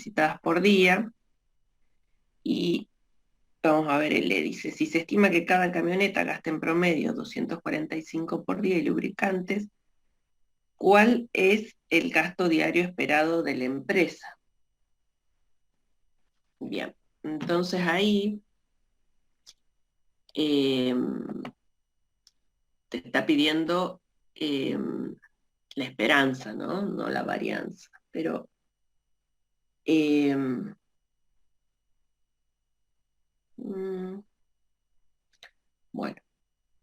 solicitadas por día, y vamos a ver, él le dice, si se estima que cada camioneta gasta en promedio 245 por día y lubricantes, ¿cuál es el gasto diario esperado de la empresa? Bien, entonces ahí eh, te está pidiendo eh, la esperanza, ¿no? No la varianza. Pero, eh, mm, bueno,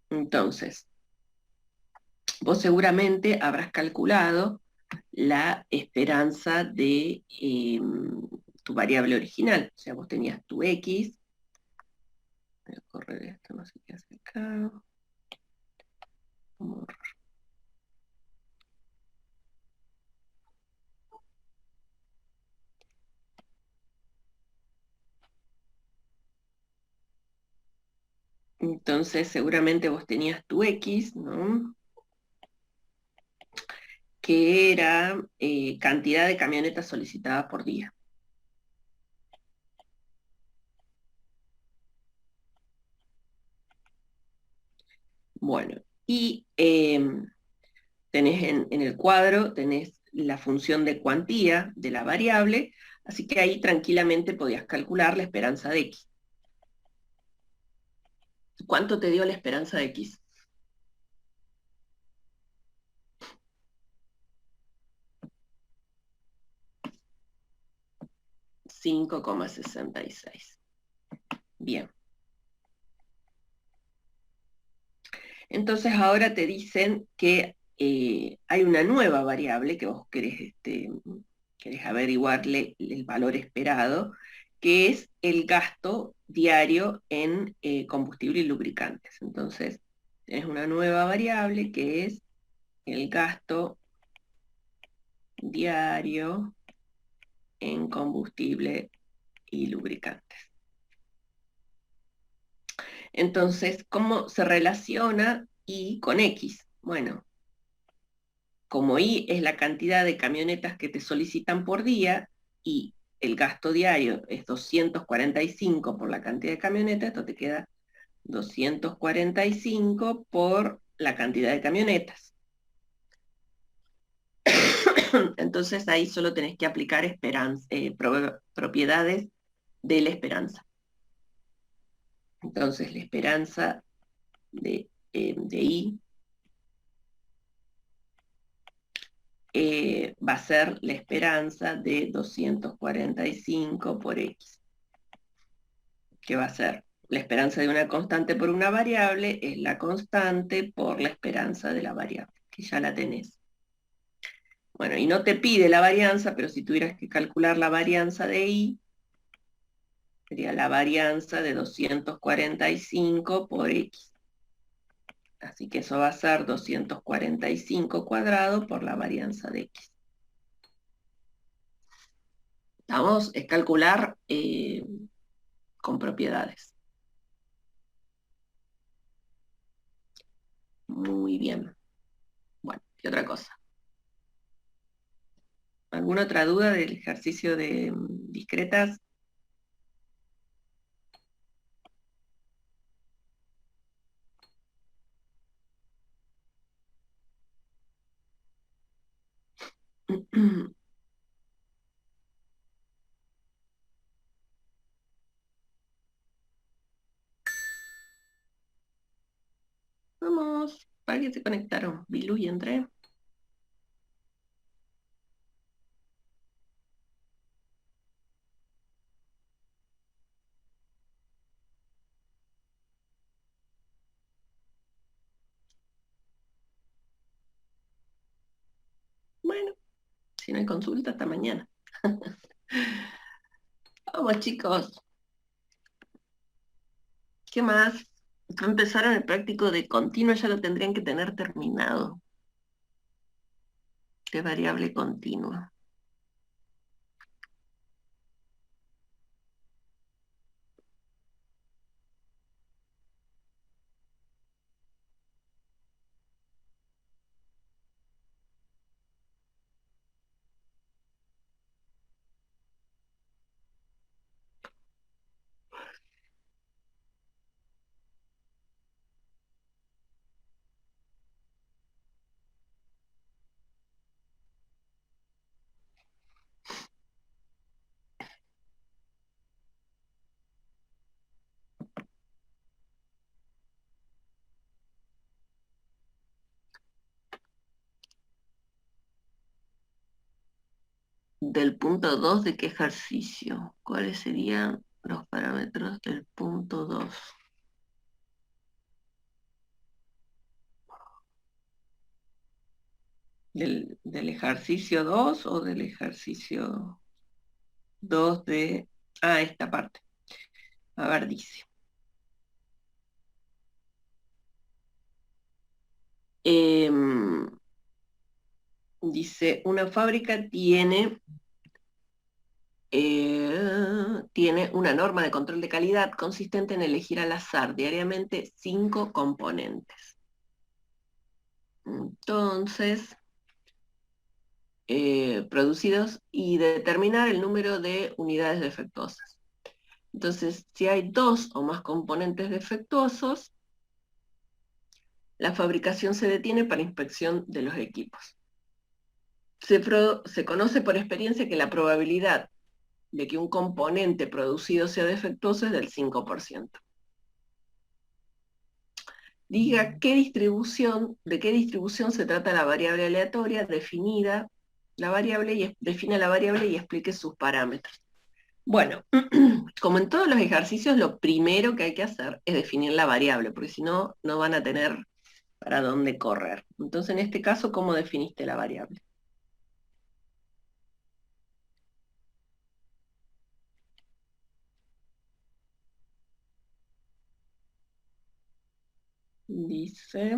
entonces, vos seguramente habrás calculado la esperanza de tu variable original. O sea, vos tenías tu X. Voy a correr esto, no sé qué hace acá. Como entonces, seguramente vos tenías tu X, ¿no? Que era cantidad de camionetas solicitadas por día. Bueno, y tenés en el cuadro, tenés la función de cuantía de la variable, así que ahí tranquilamente podías calcular la esperanza de X. ¿Cuánto te dio la esperanza de X? 5,66. Bien. Entonces ahora te dicen que hay una nueva variable que vos querés averiguarle el valor esperado, que es el gasto diario en combustible y lubricantes. Entonces, tenés una nueva variable que es el gasto diario en combustible y lubricantes. Entonces, ¿cómo se relaciona Y con X? Bueno, como Y es la cantidad de camionetas que te solicitan por día y el gasto diario es 245 por la cantidad de camionetas, esto te queda 245 por la cantidad de camionetas. Entonces ahí solo tenés que aplicar propiedades de la esperanza. Entonces la esperanza de Y va a ser la esperanza de 245 por X, que va a ser la esperanza de una constante por una variable, es la constante por la esperanza de la variable, que ya la tenés. Bueno, y no te pide la varianza, pero si tuvieras que calcular la varianza de Y, sería la varianza de 245 por X. Así que eso va a ser 245 cuadrado por la varianza de X. Vamos a calcular con propiedades. Muy bien. Bueno, ¿qué otra cosa? ¿Alguna otra duda del ejercicio de discretas? Vamos, ¿para qué se conectaron? Bilú y André. Bueno, si no hay consulta, hasta mañana. Vamos, chicos. ¿Qué más? Ya empezaron el práctico de continuo, ya lo tendrían que tener terminado. De variable continua. del punto 2 de qué ejercicio. ¿Cuáles serían los parámetros del punto 2? ¿Del ejercicio 2 o del ejercicio 2 de... Ah, esta parte. A ver, dice. Em, dice, una fábrica tiene una norma de control de calidad consistente en elegir al azar diariamente 5 componentes. Entonces, producidos y determinar el número de unidades defectuosas. Entonces, si hay 2 o más componentes defectuosos, la fabricación se detiene para inspección de los equipos. Se conoce por experiencia que la probabilidad de que un componente producido sea defectuoso es del 5%. Diga de qué distribución se trata la variable aleatoria, define la variable y explique sus parámetros. Bueno, como en todos los ejercicios, lo primero que hay que hacer es definir la variable, porque si no, no van a tener para dónde correr. Entonces, en este caso, ¿cómo definiste la variable? Dice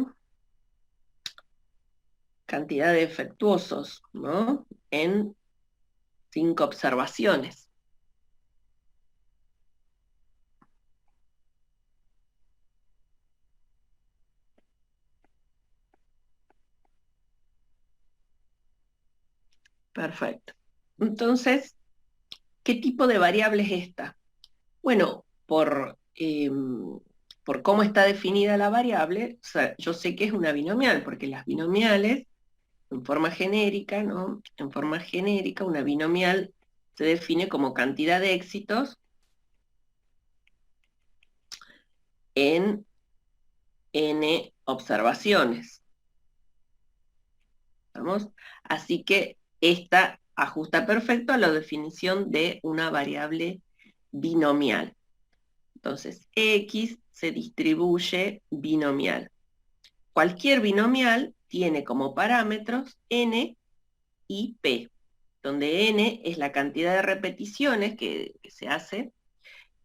cantidad de defectuosos, ¿no? En 5 observaciones. Perfecto. Entonces, ¿qué tipo de variable es esta? Bueno, por cómo está definida la variable, o sea, yo sé que es una binomial, porque las binomiales, en forma genérica, ¿no? En forma genérica, una binomial se define como cantidad de éxitos en n observaciones. ¿Vamos? Así que esta ajusta perfecto a la definición de una variable binomial. Entonces, X se distribuye binomial. Cualquier binomial tiene como parámetros n y p, donde n es la cantidad de repeticiones que se hace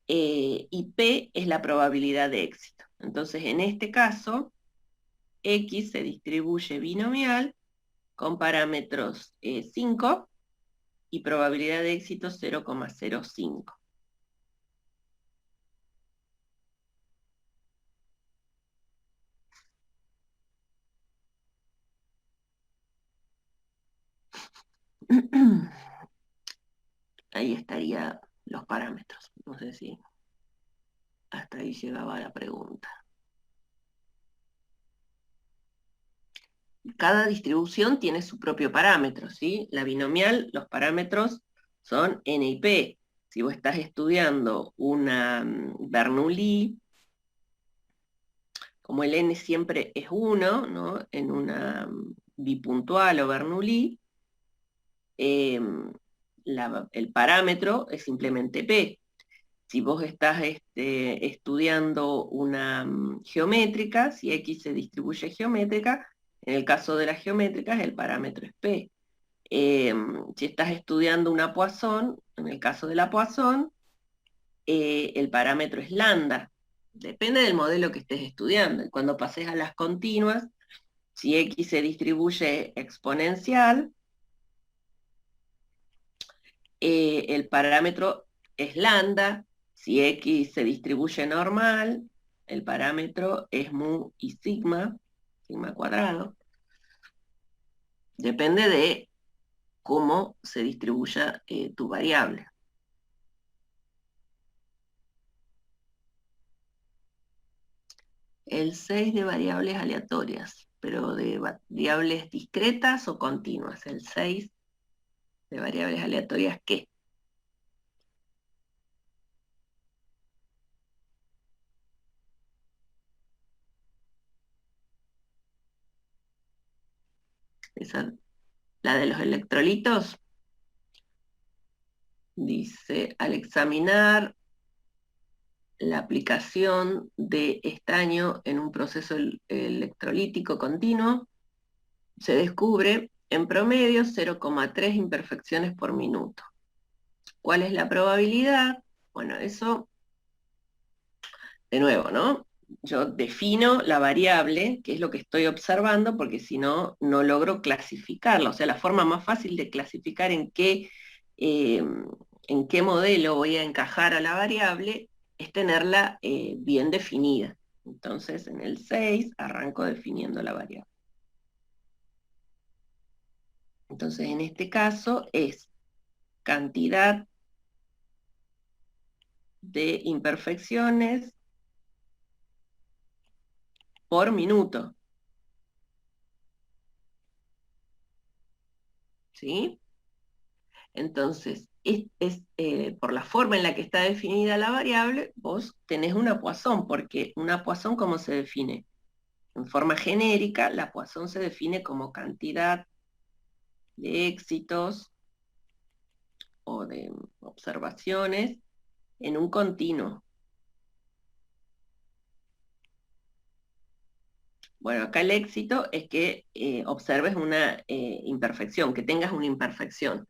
y p es la probabilidad de éxito. Entonces, en este caso, X se distribuye binomial con parámetros 5 y probabilidad de éxito 0,05. Ahí estarían los parámetros. No sé si hasta ahí llegaba la pregunta. Cada distribución tiene su propio parámetro, ¿sí? La binomial, los parámetros son n y p. Si vos estás estudiando una Bernoulli, como el n siempre es 1, ¿no? En una bipuntual o Bernoulli, el parámetro es simplemente p. Si vos estás estudiando una geométrica, si X se distribuye geométrica, en el caso de las geométricas el parámetro es P. Si estás estudiando una Poisson, en el caso de la Poisson, el parámetro es lambda. Depende del modelo que estés estudiando. Y cuando pases a las continuas, si X se distribuye exponencial, el parámetro es lambda. Si X se distribuye normal, el parámetro es mu y sigma cuadrado. Depende de cómo se distribuya tu variable. El 6 de variables aleatorias, pero de variables discretas o continuas. El 6 de variables aleatorias, ¿qué? Esa, la de los electrolitos. Dice, al examinar la aplicación de estaño en un proceso electrolítico continuo, se descubre en promedio 0,3 imperfecciones por minuto. ¿Cuál es la probabilidad? Bueno, eso, de nuevo, ¿no? Yo defino la variable, que es lo que estoy observando, porque si no, no logro clasificarla. O sea, la forma más fácil de clasificar en qué modelo voy a encajar a la variable es tenerla bien definida. Entonces, en el 6 arranco definiendo la variable. Entonces, en este caso es cantidad de imperfecciones por minuto, ¿sí? Entonces, por la forma en la que está definida la variable, vos tenés una Poisson, porque una Poisson, ¿cómo se define? En forma genérica, la Poisson se define como cantidad de éxitos o de observaciones en un continuo. Bueno, acá el éxito es que observes una imperfección, que tengas una imperfección.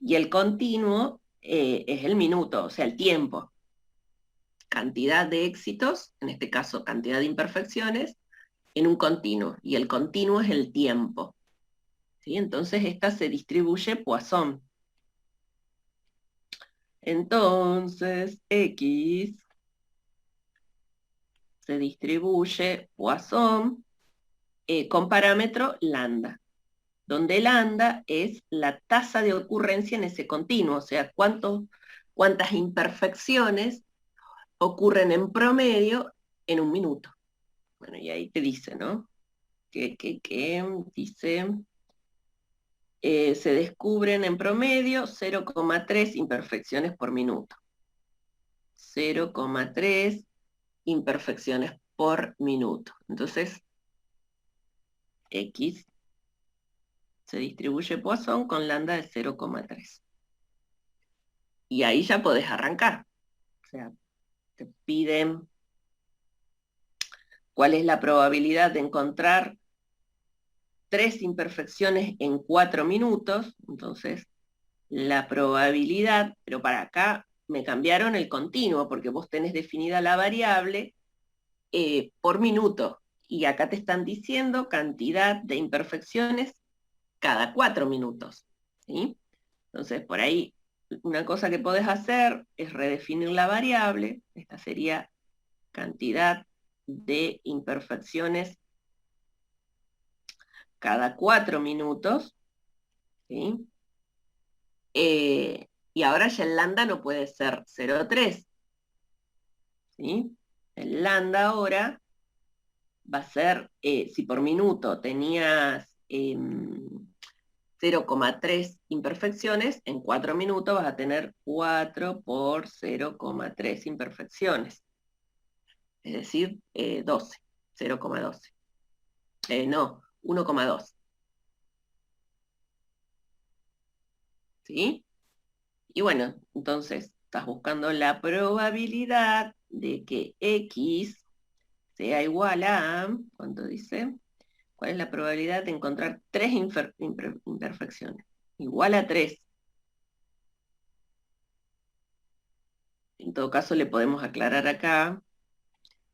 Y el continuo es el minuto, o sea, el tiempo. Cantidad de éxitos, en este caso cantidad de imperfecciones, en un continuo. Y el continuo es el tiempo. ¿Sí? Entonces esta se distribuye Poisson. Entonces X se distribuye Poisson con parámetro lambda, donde lambda es la tasa de ocurrencia en ese continuo, o sea, cuántas imperfecciones ocurren en promedio en un minuto. Bueno, y ahí te dice, ¿no? Que dice, se descubren en promedio 0,3 imperfecciones por minuto. 0,3 imperfecciones por minuto. Entonces, X se distribuye Poisson con lambda de 0,3. Y ahí ya podés arrancar. O sea, te piden cuál es la probabilidad de encontrar 3 imperfecciones en 4 minutos. Entonces, la probabilidad, pero para acá me cambiaron el continuo, porque vos tenés definida la variable por minuto. Y acá te están diciendo cantidad de imperfecciones cada 4 minutos. ¿Sí? Entonces, por ahí, una cosa que podés hacer es redefinir la variable. Esta sería cantidad de imperfecciones cada 4 minutos. ¿Sí? Y ahora ya el lambda no puede ser 0,3. ¿Sí? El lambda ahora va a ser, si por minuto tenías 0,3 imperfecciones, en 4 minutos vas a tener 4 por 0,3 imperfecciones. Es decir, 12, 0,12. No, 1,2. ¿Sí? Y bueno, entonces estás buscando la probabilidad de que X sea igual a, ¿cuánto dice? ¿Cuál es la probabilidad de encontrar 3 imperfecciones? Igual a 3. En todo caso, le podemos aclarar acá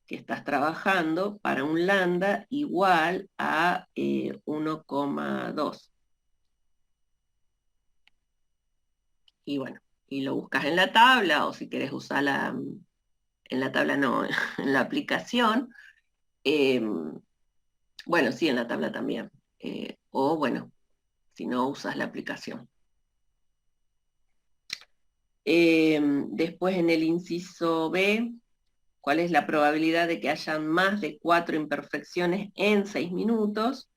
que estás trabajando para un lambda igual a 1,2. Y bueno, y lo buscas en la tabla, o si querés usarla, en la tabla no, en la aplicación. Eh, bueno, sí, en la tabla también. O bueno, si no usas la aplicación. Después en el inciso B, ¿cuál es la probabilidad de que hayan más de 4 imperfecciones en 6 minutos?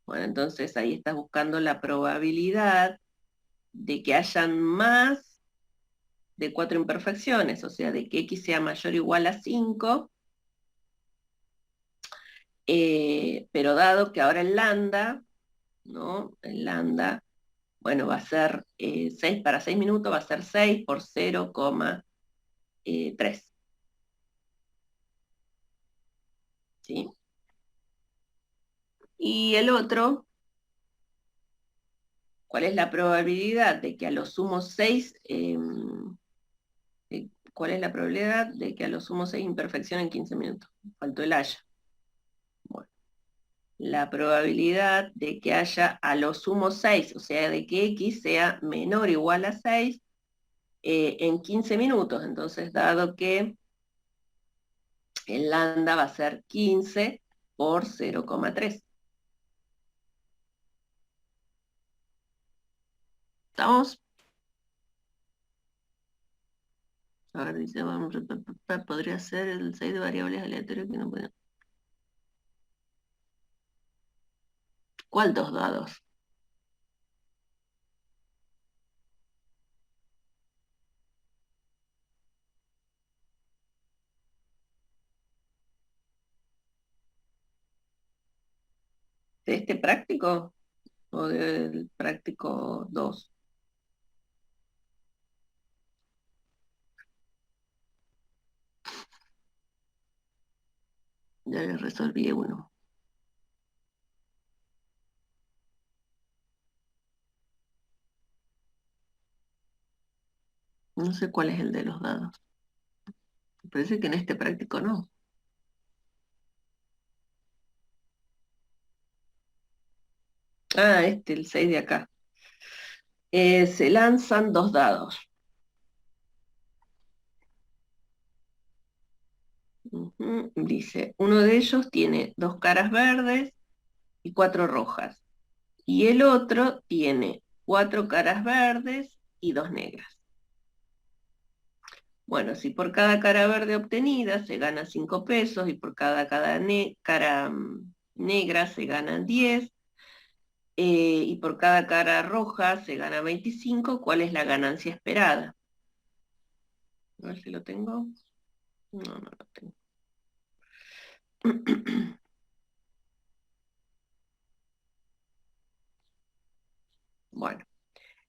Bueno, entonces ahí estás buscando la probabilidad de que hayan más de 4 imperfecciones, o sea, de que X sea mayor o igual a 5, pero dado que ahora el lambda, ¿no? El lambda Bueno, va a ser 6 para 6 minutos, va a ser 6 por 0,3. ¿Sí? Y el otro, ¿cuál es la probabilidad de que a lo sumo 6, cuál es la probabilidad de que a lo sumo 6 imperfecciones en 15 minutos? Faltó el haya. Bueno, la probabilidad de que haya a lo sumo 6, o sea, de que x sea menor o igual a 6, en 15 minutos. Entonces, dado que el lambda va a ser 15 por 0,3. ¿Estamos? A ver, dice, vamos, podría ser el 6 de variables aleatorias que no pueden. ¿Cuál dos dados? ¿De este práctico o del práctico 2? Ya le resolví uno. No sé cuál es el de los dados. Me parece que en este práctico no. Ah, el 6 de acá. Se lanzan dos dados. Dice, uno de ellos tiene dos caras verdes y cuatro rojas. Y el otro tiene cuatro caras verdes y dos negras. Bueno, si por cada cara verde obtenida se gana 5 pesos y por cada cara negra se ganan 10, y por cada cara roja se gana 25, ¿cuál es la ganancia esperada? A ver si lo tengo. No, no lo tengo. Bueno,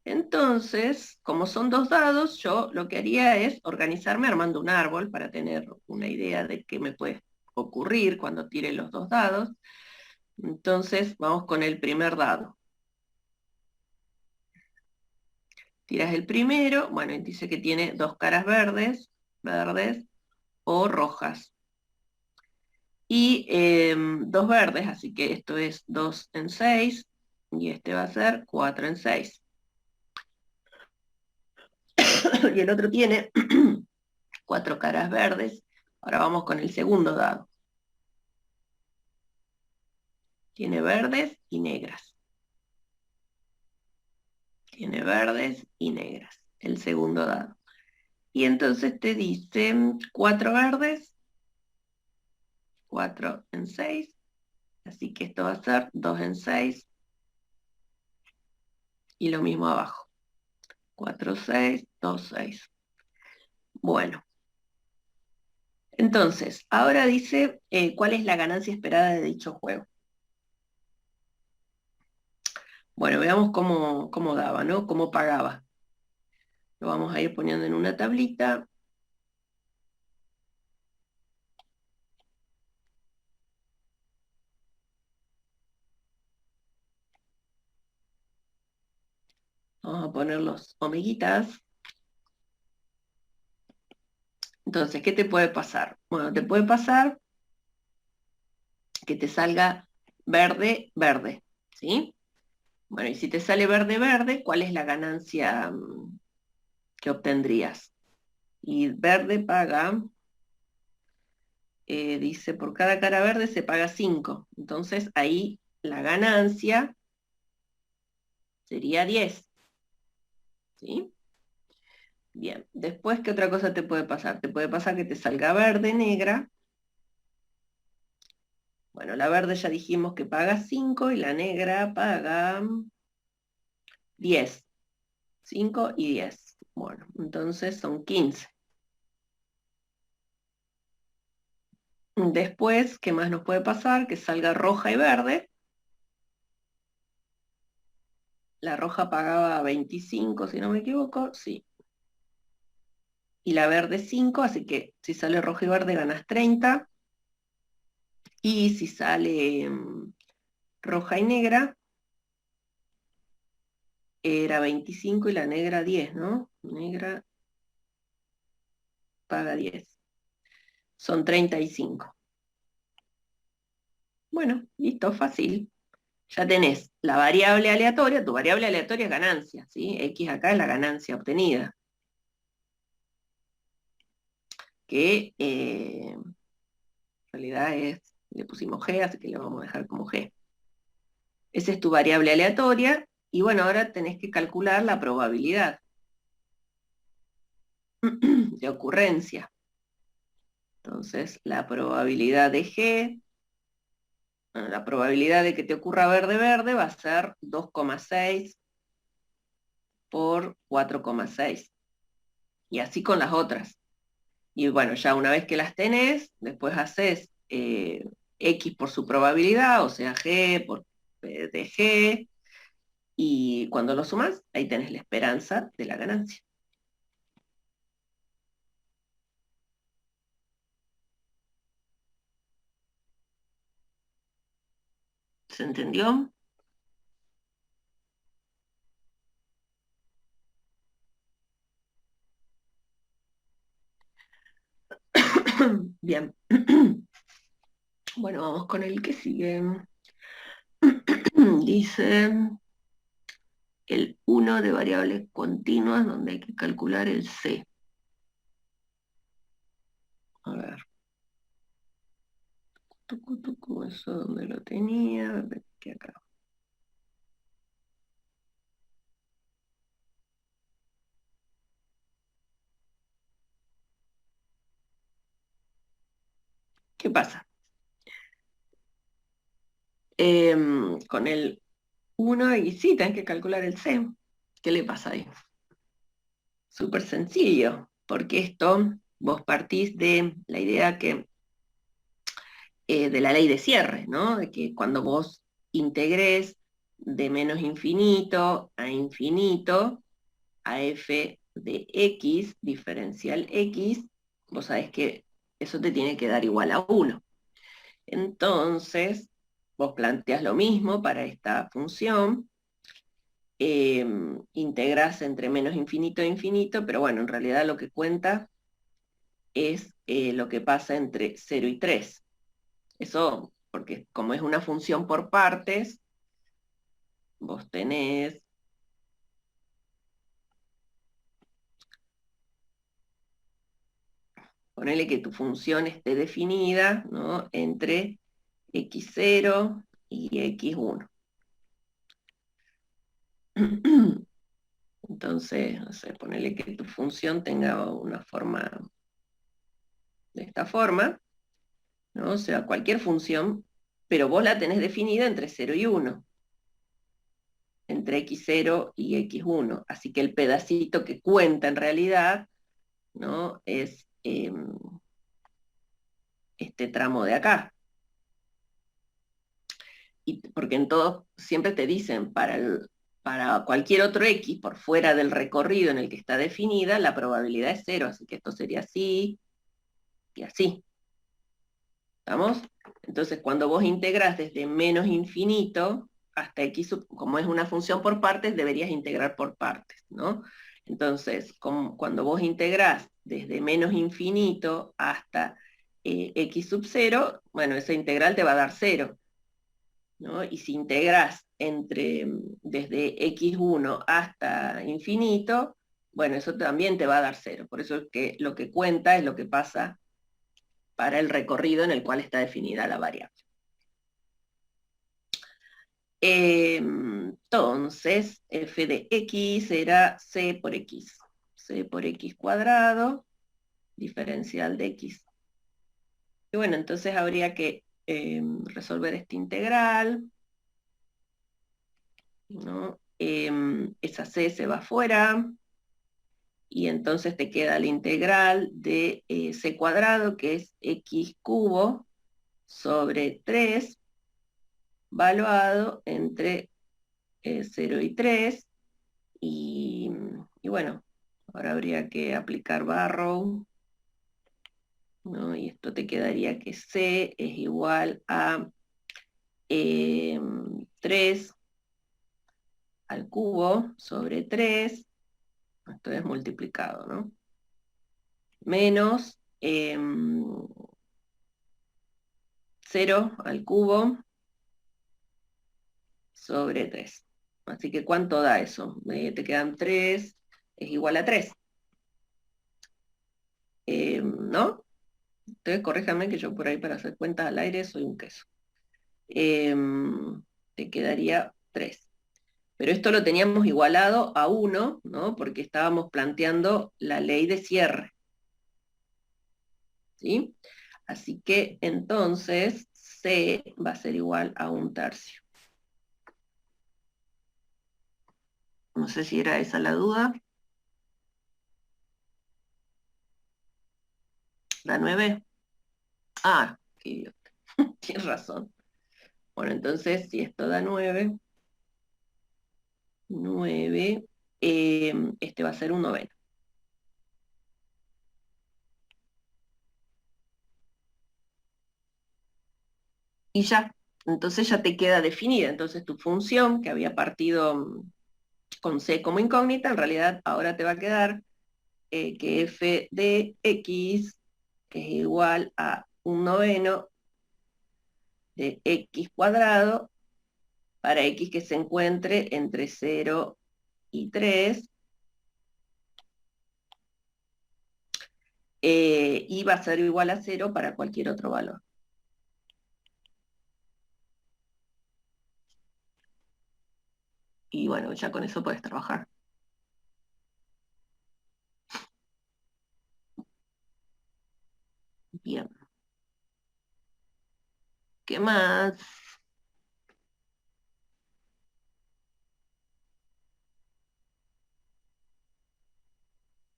entonces, como son dos dados, yo lo que haría es organizarme armando un árbol para tener una idea de qué me puede ocurrir cuando tire los dos dados. Entonces, vamos con el primer dado. Tiras el primero, bueno, y dice que tiene dos caras verdes o rojas. Y dos verdes, así que esto es 2 en 6, y este va a ser 4 en 6. Y el otro tiene cuatro caras verdes. Ahora vamos con el segundo dado. Tiene verdes y negras. Tiene verdes y negras. El segundo dado. Y entonces te dice 4 verdes, 4 en 6. Así que esto va a ser 2 en 6. Y lo mismo abajo. 4, 6, 2, 6. Bueno, entonces, ahora dice cuál es la ganancia esperada de dicho juego. Bueno, veamos cómo daba, ¿no? Cómo pagaba. Lo vamos a ir poniendo en una tablita. Vamos a poner los omiguitas. Entonces, ¿qué te puede pasar? Bueno, te puede pasar que te salga verde, verde, ¿sí? Bueno, y si te sale verde, verde, ¿cuál es la ganancia que obtendrías? Y verde paga, dice, por cada cara verde se paga 5. Entonces, ahí la ganancia sería 10, ¿sí? Bien, después, ¿qué otra cosa te puede pasar? Te puede pasar que te salga verde, negra. Bueno, la verde ya dijimos que paga 5 y la negra paga 10. 5 y 10. Bueno, entonces son 15. Después, ¿qué más nos puede pasar? Que salga roja y verde. La roja pagaba 25, si no me equivoco, sí. Y la verde 5, así que si sale roja y verde ganas 30. Y si sale roja y negra, era 25 y la negra 10, ¿no? Negra paga 10. Son 35. Bueno, listo, fácil. Ya tenés la variable aleatoria, tu variable aleatoria es ganancia, ¿sí? X acá es la ganancia obtenida, que en realidad le pusimos G, así que le vamos a dejar como G. Esa es tu variable aleatoria, y bueno, ahora tenés que calcular la probabilidad de ocurrencia. Entonces, la probabilidad de G, bueno, la probabilidad de que te ocurra verde verde va a ser 2,6 por 4,6. Y así con las otras. Y bueno, ya una vez que las tenés, después haces X por su probabilidad, o sea, G por P de G, y cuando lo sumás, ahí tenés la esperanza de la ganancia. ¿Se entendió? Bien. Bueno, vamos con el que sigue. Dice el 1 de variables continuas, donde hay que calcular el C. A ver. Tucu, tucu, eso donde lo tenía. Aquí acá. ¿Qué pasa? Con el 1 y sí, tenés que calcular el C. ¿Qué le pasa ahí? Súper sencillo, porque esto vos partís de la idea que, de la ley de cierre, ¿no? De que cuando vos integres de menos infinito a f de x, diferencial x, vos sabés que eso te tiene que dar igual a 1. Entonces, vos planteás lo mismo para esta función, integras entre menos infinito e infinito, pero bueno, en realidad lo que cuenta es lo que pasa entre 0 y 3. Eso, porque como es una función por partes, vos tenés, ponele que tu función esté definida, ¿no?, entre x0 y x1. Entonces, no sé, ponele que tu función tenga una forma de esta forma, ¿no? O sea, cualquier función, pero vos la tenés definida entre 0 y 1, entre x0 y x1. Así que el pedacito que cuenta en realidad, ¿no?, es este tramo de acá. Y porque en todos siempre te dicen, para cualquier otro x por fuera del recorrido en el que está definida, la probabilidad es 0, así que esto sería así y así. ¿Estamos? Entonces, cuando vos integrás desde menos infinito hasta x, como es una función por partes, deberías integrar por partes, ¿no? Entonces, cuando vos integrás desde menos infinito hasta x sub 0, bueno, esa integral te va a dar 0, ¿no? Y si integras desde x1 hasta infinito, bueno, eso también te va a dar 0. Por eso es que lo que cuenta es lo que pasa para el recorrido en el cual está definida la variable. Entonces, f de x será c por x. C por x cuadrado, diferencial de x. Y bueno, entonces habría que resolver esta integral, ¿no? Esa c se va afuera, y entonces te queda la integral de c cuadrado, que es x cubo sobre 3, valuado entre 0 y 3, y bueno, ahora habría que aplicar Barrow, ¿no? Y esto te quedaría que C es igual a 3 al cubo sobre 3, esto es multiplicado, ¿no? Menos 0 al cubo sobre 3. Así que, ¿cuánto da eso? Te quedan 3, es igual a 3. ¿No? Entonces, corríjame que yo por ahí para hacer cuentas al aire soy un queso. Te quedaría 3. Pero esto lo teníamos igualado a 1, ¿no? Porque estábamos planteando la ley de cierre. ¿Sí? Así que entonces C va a ser igual a 1/3. No sé si era esa la duda. ¿La 9? Ah, qué idiota. Tienes razón. Bueno, entonces si esto da 9, este va a ser un noveno. Y ya, entonces ya te queda definida. Entonces tu función, que había partido con C como incógnita, en realidad ahora te va a quedar que f de x es igual a un noveno de x cuadrado para x que se encuentre entre 0 y 3, y va a ser igual a 0 para cualquier otro valor. Y bueno, ya con eso puedes trabajar. Bien. ¿Qué más?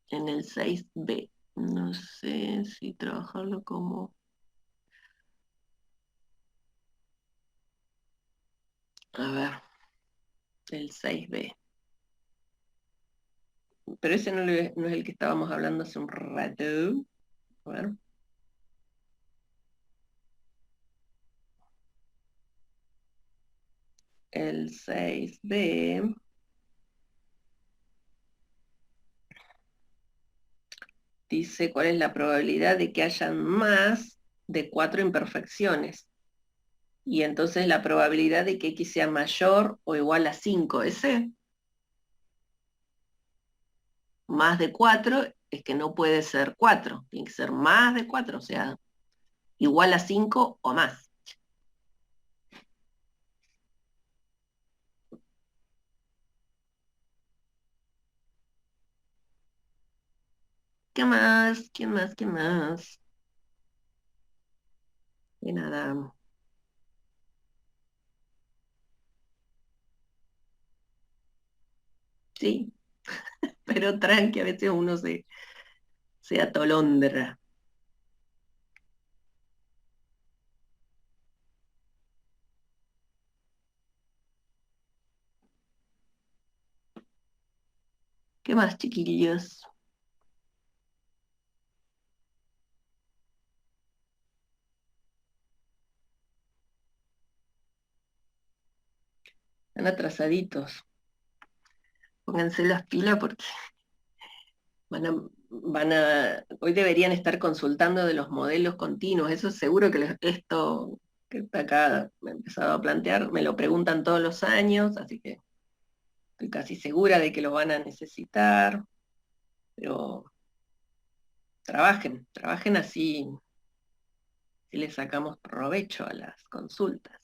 En el 6B. No sé si trabajarlo como... A ver, el 6B. Pero ese no es el que estábamos hablando hace un rato. A ver. El 6B dice cuál es la probabilidad de que hayan más de 4 imperfecciones. Y entonces la probabilidad de que X sea mayor o igual a 5, ese, más de 4, es que no puede ser 4, tiene que ser más de 4, o sea, igual a 5 o más. ¿Qué más? ¿Quién más? ¿Quién más? De nada. Sí, pero tranqui, a veces uno se atolondra. ¿Qué más, chiquillos? Están atrasaditos. Pónganse las pilas porque hoy deberían estar consultando de los modelos continuos. Eso seguro que esto que está acá me he empezado a plantear, me lo preguntan todos los años, así que estoy casi segura de que lo van a necesitar, pero trabajen así, si le sacamos provecho a las consultas.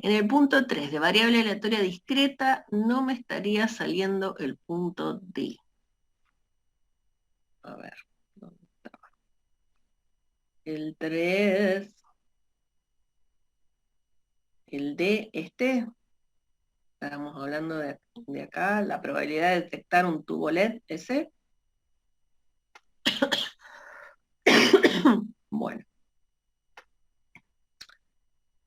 En el punto 3 de variable aleatoria discreta, no me estaría saliendo el punto D. A ver, ¿dónde está? El 3, el D, estábamos hablando de acá, la probabilidad de detectar un tubo LED, ese. Bueno.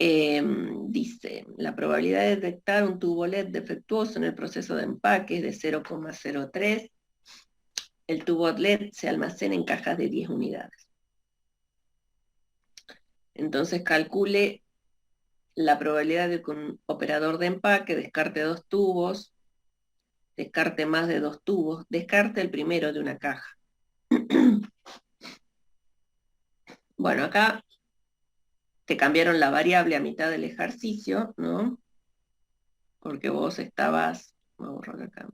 Dice, la probabilidad de detectar un tubo LED defectuoso en el proceso de empaque es de 0,03. El tubo LED se almacena en cajas de 10 unidades. Entonces calcule la probabilidad de que un operador de empaque descarte 2 tubos, descarte más de 2 tubos, descarte el primero de una caja. Bueno, acá te cambiaron la variable a mitad del ejercicio, ¿no? Porque vos estabas, voy a borrar acá,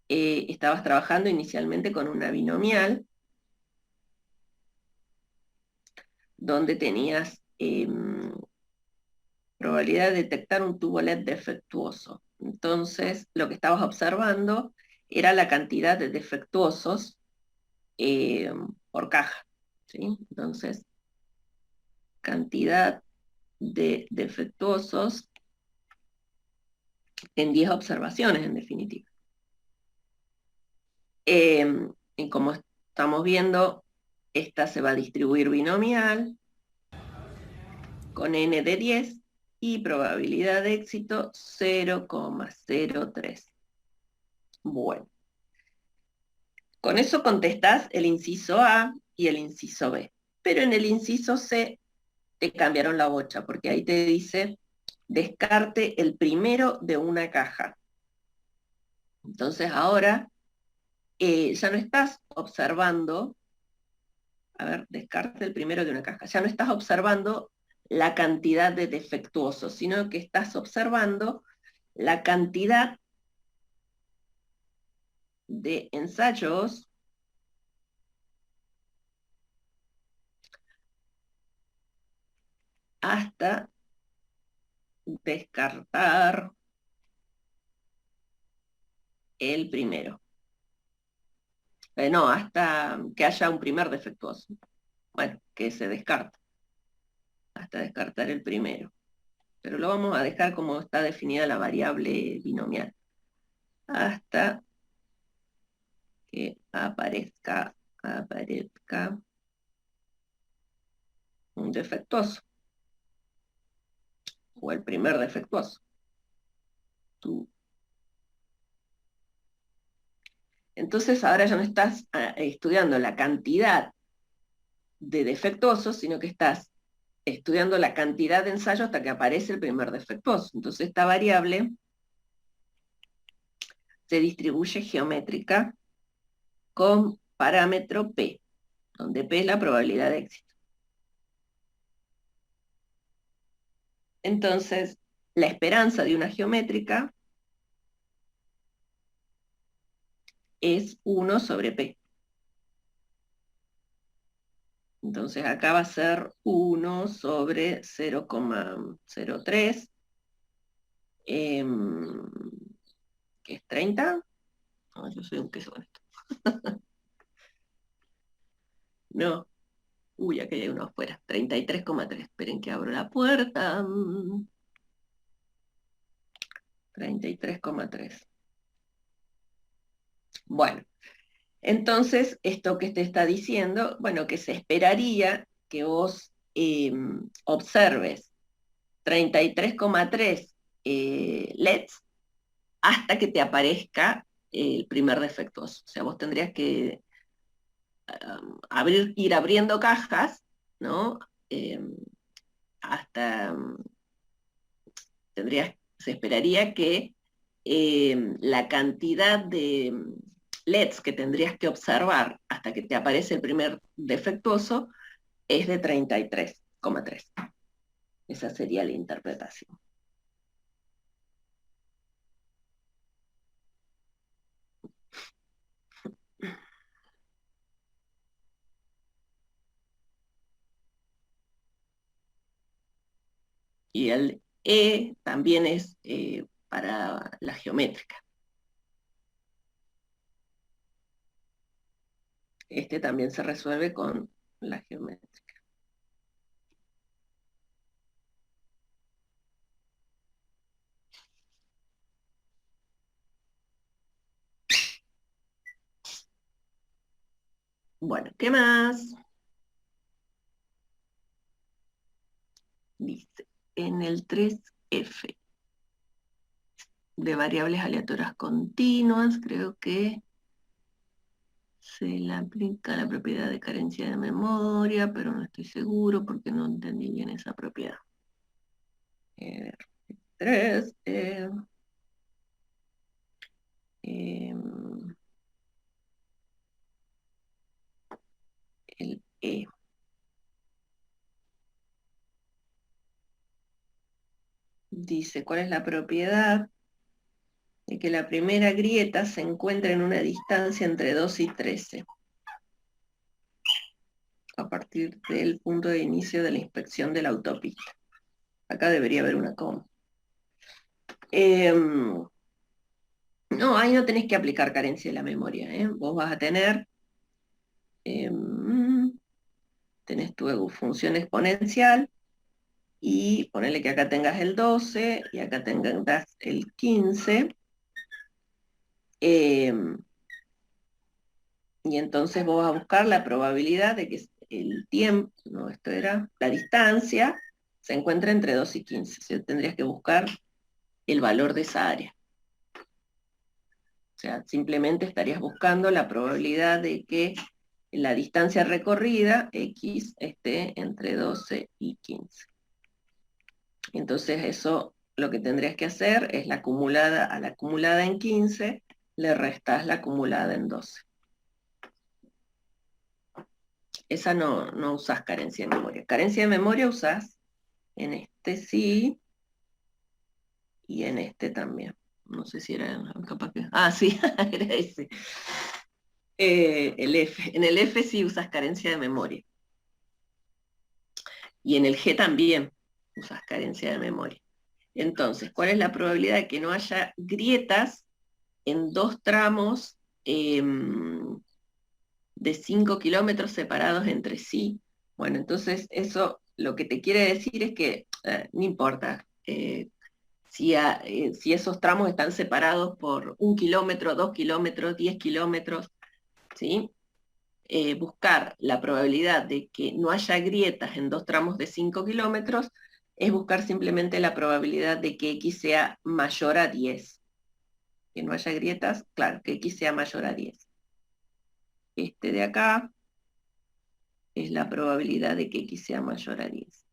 estabas trabajando inicialmente con una binomial, donde tenías probabilidad de detectar un tubo LED defectuoso. Entonces, lo que estabas observando era la cantidad de defectuosos por caja, ¿sí? Entonces, cantidad de defectuosos en 10 observaciones, en definitiva. Y como estamos viendo, esta se va a distribuir binomial con n de 10 y probabilidad de éxito 0,03. Bueno, con eso contestás el inciso A y el inciso B. Pero en el inciso C te cambiaron la bocha, porque ahí te dice descarte el primero de una caja. Entonces ahora ya no estás observando, a ver, descarte el primero de una caja, ya no estás observando la cantidad de defectuosos, sino que estás observando la cantidad de ensayos hasta descartar el primero. No, hasta que haya un primer defectuoso. Bueno, que se descarta, hasta descartar el primero. Pero lo vamos a dejar como está definida la variable binomial. Hasta que aparezca un defectuoso, o el primer defectuoso. Entonces ahora ya no estás estudiando la cantidad de defectuosos, sino que estás estudiando la cantidad de ensayos hasta que aparece el primer defectuoso. Entonces esta variable se distribuye geométrica con parámetro P, donde P es la probabilidad de éxito. Entonces, la esperanza de una geométrica es 1 sobre P. Entonces acá va a ser 1 sobre 0,03, que es 30. No, yo soy un queso con esto. No. Uy, aquí hay uno afuera. 33,3. Esperen que abro la puerta. 33,3. Bueno, entonces, esto que te está diciendo, bueno, que se esperaría que vos observes 33,3 LEDs hasta que te aparezca el primer defectuoso. O sea, vos tendrías que ir abriendo cajas, ¿no? Hasta se esperaría que la cantidad de LEDs que tendrías que observar hasta que te aparece el primer defectuoso es de 33,3. Esa sería la interpretación. Y el E también es para la geométrica. Este también se resuelve con la geométrica. Bueno, ¿qué más? Dice, en el 3F de variables aleatorias continuas, creo que se le aplica la propiedad de carencia de memoria, pero no estoy seguro porque no entendí bien esa propiedad. 3, el E. Dice, ¿cuál es la propiedad de que la primera grieta se encuentra en una distancia entre 2 y 13? A partir del punto de inicio de la inspección de la autopista. Acá debería haber una coma. No, ahí no tenés que aplicar carencia de la memoria. Vos vas a tener, tenés tu función exponencial, y ponele que acá tengas el 12 y acá tengas el 15. Y entonces vos vas a buscar la probabilidad de que el tiempo, no, esto era, la distancia, se encuentra entre 2 y 15. O sea, tendrías que buscar el valor de esa área. O sea, simplemente estarías buscando la probabilidad de que la distancia recorrida, X, esté entre 12 y 15. Entonces eso, lo que tendrías que hacer es la acumulada a la acumulada en 15, le restás la acumulada en 12. Esa no usás carencia de memoria. Carencia de memoria usás en este sí, y en este también. No sé si era capaz que... Ah, sí, era ese. El F. En el F sí usas carencia de memoria. Y en el G también usas carencia de memoria. Entonces, ¿cuál es la probabilidad de que no haya grietas en dos tramos de 5 kilómetros separados entre sí? Bueno, entonces eso lo que te quiere decir es que no importa si esos tramos están separados por 1 kilómetro, 2 kilómetros, 10 kilómetros, ¿sí? Buscar la probabilidad de que no haya grietas en dos tramos de 5 kilómetros es buscar simplemente la probabilidad de que X sea mayor a 10. Que no haya grietas, claro, que X sea mayor a 10. Este de acá es la probabilidad de que X sea mayor a 10.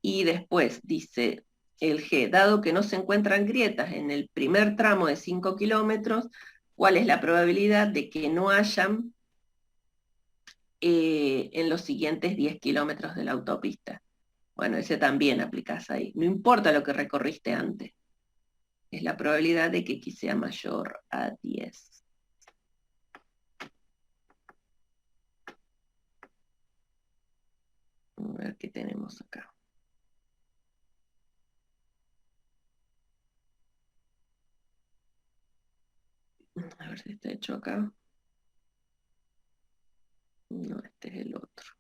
Y después dice el G, dado que no se encuentran grietas en el primer tramo de 5 kilómetros, ¿cuál es la probabilidad de que no hayan en los siguientes 10 kilómetros de la autopista? Bueno, ese también aplicás ahí. No importa lo que recorriste antes. Es la probabilidad de que X sea mayor a 10. A ver qué tenemos acá. A ver si está hecho acá. No, este es el otro.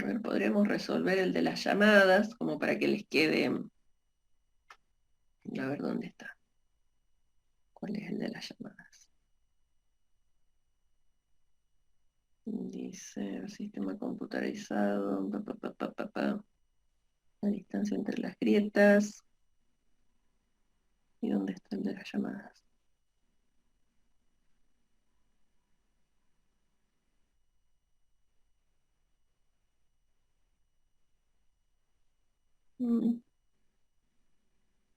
A ver, podremos resolver el de las llamadas, como para que les quede... A ver dónde está. ¿Cuál es el de las llamadas? Dice, sistema computarizado, la distancia entre las grietas. ¿Y dónde está el de las llamadas?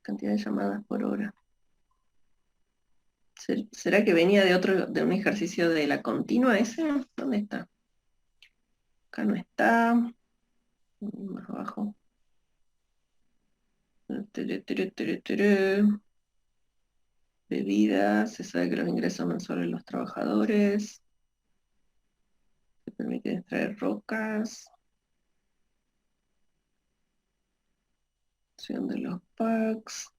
Cantidad de llamadas por hora. ¿Será que venía de un ejercicio de la continua ese? ¿Dónde está? Acá no está. Más abajo. Bebidas, se sabe que los ingresos mensuales de los trabajadores. Se permite extraer rocas. Acción de los packs.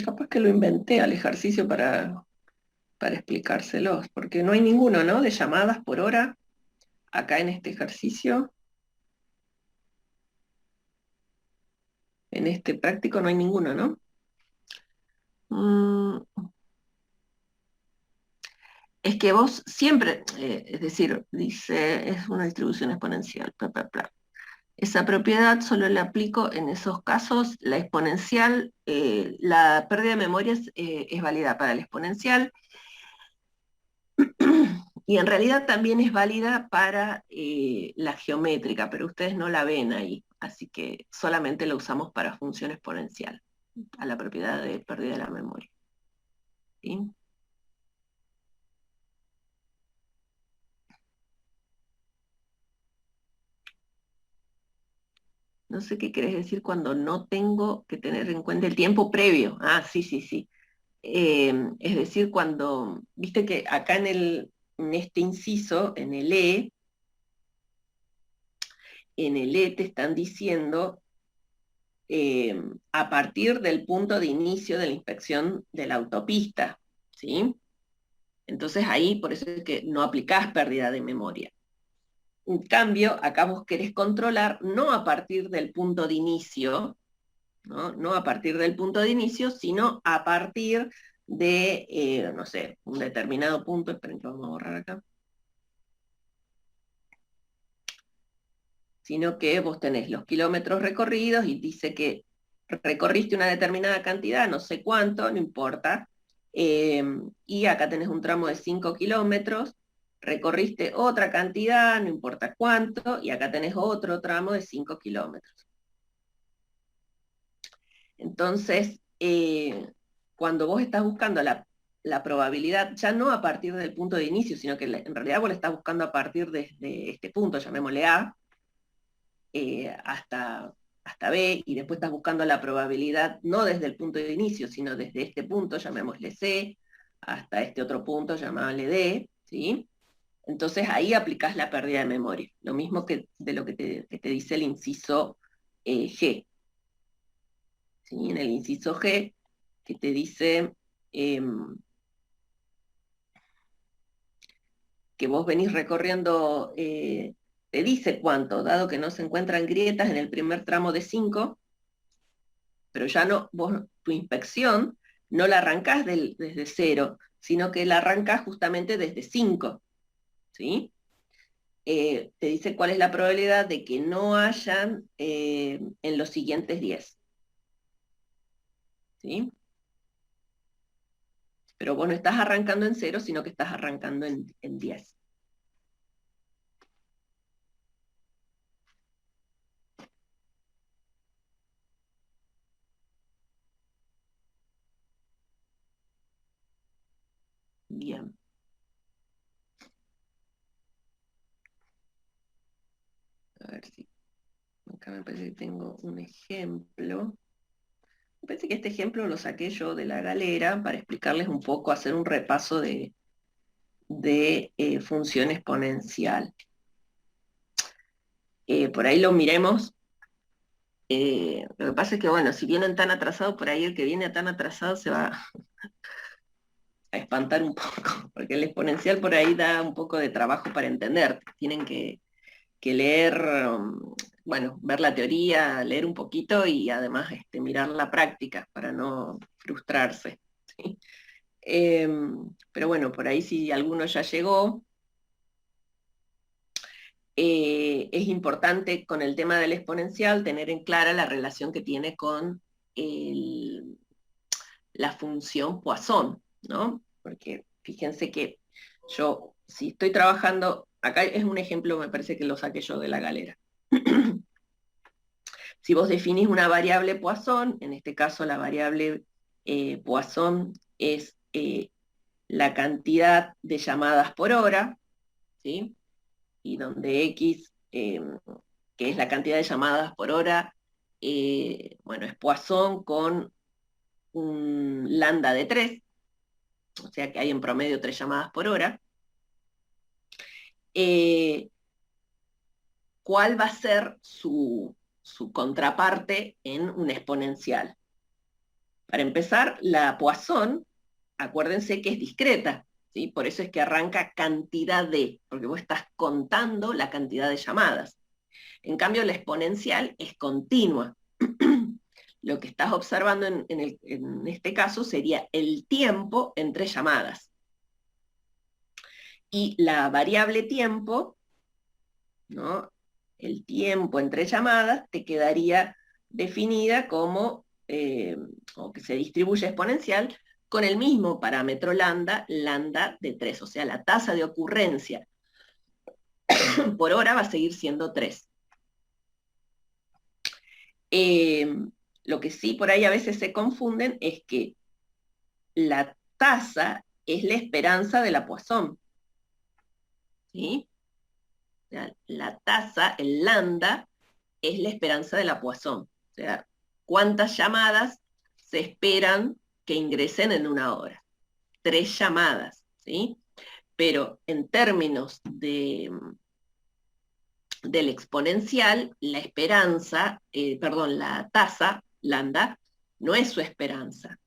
Capaz que lo inventé al ejercicio para explicárselos, porque no hay ninguno, ¿no? De llamadas por hora acá en este ejercicio. En este práctico no hay ninguno, ¿no? Mm, es que vos siempre, es decir, dice, es una distribución exponencial, bla, bla, bla. Esa propiedad solo la aplico en esos casos, la exponencial, la pérdida de memoria es válida para la exponencial, y en realidad también es válida para la geométrica, pero ustedes no la ven ahí, así que solamente la usamos para función exponencial, a la propiedad de pérdida de la memoria. ¿Sí? No sé qué querés decir cuando no tengo que tener en cuenta el tiempo previo. Ah, sí, sí, sí. Es decir, cuando, viste que acá en este inciso, en el E te están diciendo a partir del punto de inicio de la inspección de la autopista, ¿sí? Entonces ahí por eso es que no aplicás pérdida de memoria. En cambio, acá vos querés controlar no a partir del punto de inicio, ¿no? No a partir del punto de inicio, sino a partir de, no sé, un determinado punto, esperen que vamos a borrar acá, sino que vos tenés los kilómetros recorridos y dice que recorriste una determinada cantidad, no sé cuánto, no importa, y acá tenés un tramo de 5 kilómetros, recorriste otra cantidad, no importa cuánto, y acá tenés otro tramo de 5 kilómetros. Entonces, cuando vos estás buscando la probabilidad, ya no a partir del punto de inicio, sino que en realidad vos la estás buscando a partir de este punto, llamémosle A, hasta B, y después estás buscando la probabilidad no desde el punto de inicio, sino desde este punto, llamémosle C, hasta este otro punto, llamémosle D, ¿sí? Entonces ahí aplicás la pérdida de memoria, lo mismo que de lo que te dice el inciso G, ¿sí? En el inciso G, que te dice que vos venís recorriendo, te dice cuánto, dado que no se encuentran grietas en el primer tramo de 5, pero ya no, vos tu inspección no la arrancás desde 0, sino que la arrancás justamente desde 5, ¿sí? Te dice cuál es la probabilidad de que no hayan en los siguientes 10, ¿sí? Pero vos no estás arrancando en 0, sino que estás arrancando en 10. Bien. A ver si acá me parece que tengo un ejemplo. Me parece que este ejemplo lo saqué yo de la galera para explicarles un poco, hacer un repaso de función exponencial. Por ahí lo miremos. Lo que pasa es que, bueno, si vienen tan atrasados, por ahí el que viene tan atrasado se va a espantar un poco, porque el exponencial por ahí da un poco de trabajo para entender. Tienen que leer, bueno, ver la teoría, leer un poquito y además mirar la práctica para no frustrarse. ¿Sí? Pero bueno, por ahí si alguno ya llegó, es importante con el tema del exponencial tener en clara la relación que tiene con la función Poisson, ¿no? Porque fíjense que yo, si estoy trabajando, acá es un ejemplo, me parece que lo saqué yo de la galera. Si vos definís una variable Poisson, en este caso la variable Poisson es la cantidad de llamadas por hora, ¿sí? Y donde X, que es la cantidad de llamadas por hora, bueno, es Poisson con un lambda de 3, o sea que hay en promedio 3 llamadas por hora. Eh, ¿Cuál va a ser su contraparte en un exponencial? Para empezar, la Poisson, acuérdense que es discreta, ¿sí? Por eso es que arranca cantidad de, porque vos estás contando la cantidad de llamadas. En cambio, la exponencial es continua. lo que estás observando en este caso sería el tiempo entre llamadas. Y la variable tiempo, ¿no? El tiempo entre llamadas te quedaría definida como, o que se distribuye exponencial, con el mismo parámetro lambda, lambda de 3, o sea, la tasa de ocurrencia por hora va a seguir siendo 3. Lo que sí por ahí a veces se confunden es que la tasa es la esperanza de la Poisson, ¿sí? O sea, la tasa, el lambda, es la esperanza de la Poisson. O sea, ¿cuántas llamadas se esperan que ingresen en una hora? 3 llamadas, ¿sí? Pero en términos del exponencial, la esperanza, perdón, la tasa, lambda, no es su esperanza.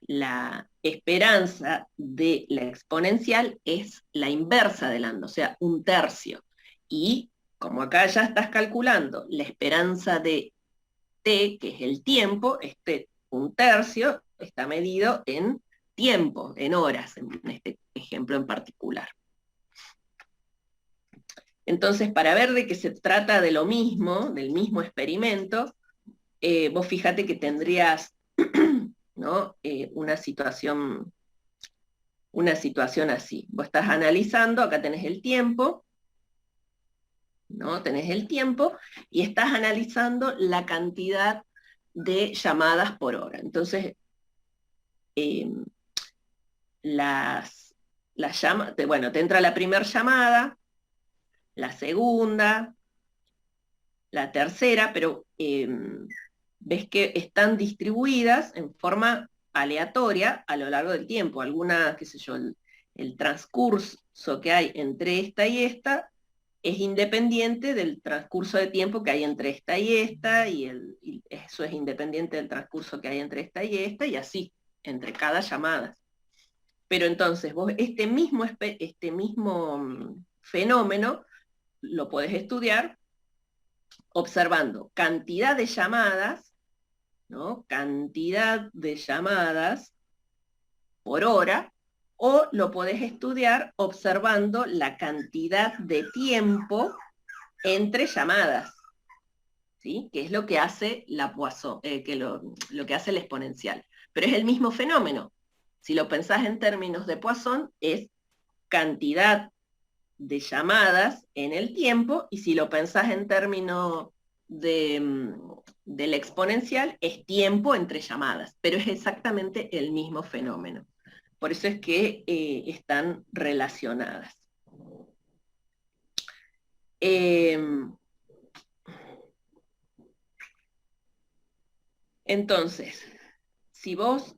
La esperanza de la exponencial es la inversa de lambda, o sea, 1/3. Y como acá ya estás calculando la esperanza de t, que es el tiempo, este 1/3 está medido en tiempo, en horas, en este ejemplo en particular. Entonces, para ver de qué se trata de lo mismo, del mismo experimento, vos fíjate que tendrías ¿no? Una situación así. Vos estás analizando, acá tenés el tiempo, ¿no? Tenés el tiempo y estás analizando la cantidad de llamadas por hora. Entonces, bueno, te entra la primera llamada, la segunda, la tercera, pero ves que están distribuidas en forma aleatoria a lo largo del tiempo. Algunas, qué sé yo, el transcurso que hay entre esta y esta es independiente del transcurso de tiempo que hay entre esta y esta, y eso es independiente del transcurso que hay entre esta y así, entre cada llamada. Pero entonces vos este mismo fenómeno lo podés estudiar observando cantidad de llamadas, ¿no? Cantidad de llamadas por hora, o lo podés estudiar observando la cantidad de tiempo entre llamadas, ¿sí? Que es lo que hace la Poisson, lo que hace el exponencial. Pero es el mismo fenómeno. Si lo pensás en términos de Poisson, es cantidad de llamadas en el tiempo, y si lo pensás en términos del exponencial, es tiempo entre llamadas, pero es exactamente el mismo fenómeno. Por eso es que están relacionadas. Entonces, si vos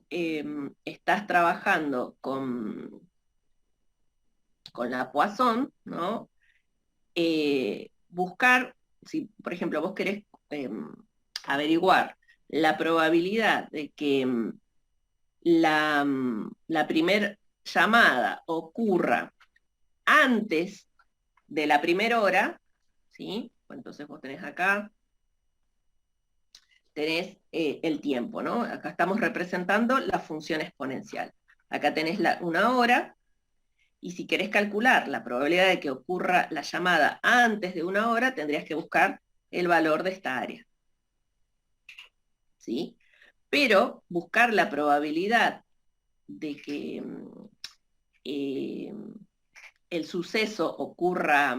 estás trabajando con la Poisson, ¿no? Buscar, si por ejemplo vos querés averiguar la probabilidad de que la primer llamada ocurra antes de la primera hora, ¿sí? Entonces vos tenés acá, tenés el tiempo, ¿no? Acá estamos representando la función exponencial. Acá tenés una hora, y si querés calcular la probabilidad de que ocurra la llamada antes de una hora, tendrías que buscar el valor de esta área, ¿sí? Pero buscar la probabilidad de que el suceso ocurra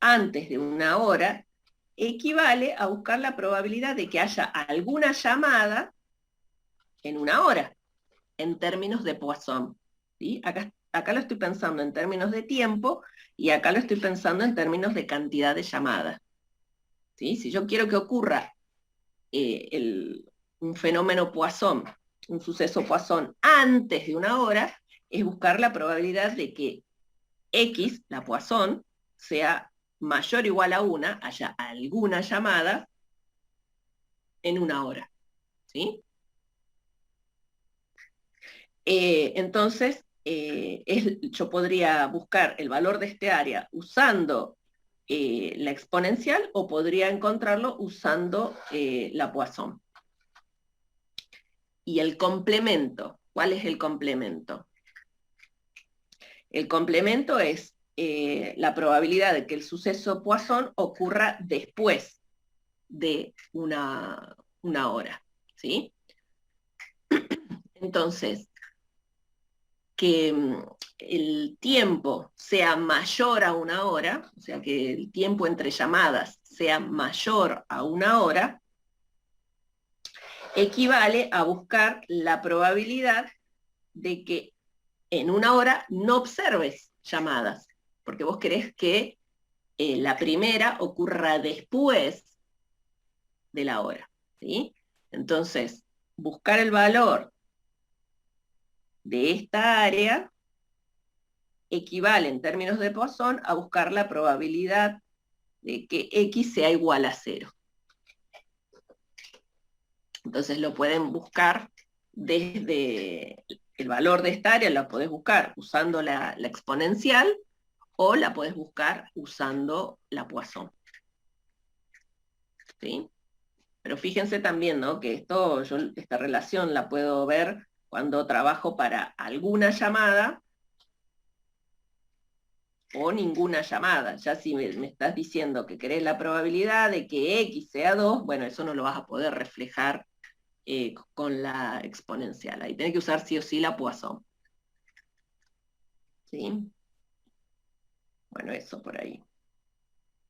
antes de una hora equivale a buscar la probabilidad de que haya alguna llamada en una hora, en términos de Poisson, ¿sí? Acá lo estoy pensando en términos de tiempo, y acá lo estoy pensando en términos de cantidad de llamadas, ¿sí? Si yo quiero que ocurra un fenómeno Poisson, un suceso Poisson antes de una hora, es buscar la probabilidad de que X, la Poisson, sea mayor o igual a 1, haya alguna llamada en una hora, ¿sí? Entonces, yo podría buscar el valor de este área usando la exponencial, o podría encontrarlo usando la Poisson. Y el complemento, ¿cuál es el complemento? El complemento es la probabilidad de que el suceso Poisson ocurra después de una hora, ¿sí? Entonces, que el tiempo sea mayor a una hora, o sea, que el tiempo entre llamadas sea mayor a una hora, equivale a buscar la probabilidad de que en una hora no observes llamadas, porque vos querés que la primera ocurra después de la hora, ¿sí? Entonces, buscar el valor de esta área equivale en términos de Poisson a buscar la probabilidad de que X sea igual a 0. Entonces lo pueden buscar desde el valor de esta área, la podés buscar usando la exponencial o la podés buscar usando la Poisson. ¿Sí? Pero fíjense también, ¿no? Que esta relación la puedo ver cuando trabajo para alguna llamada o ninguna llamada. Ya si me estás diciendo que querés la probabilidad de que X sea 2, bueno, eso no lo vas a poder reflejar con la exponencial. Ahí tenés que usar sí o sí la Poisson. ¿Sí? Bueno, eso por ahí.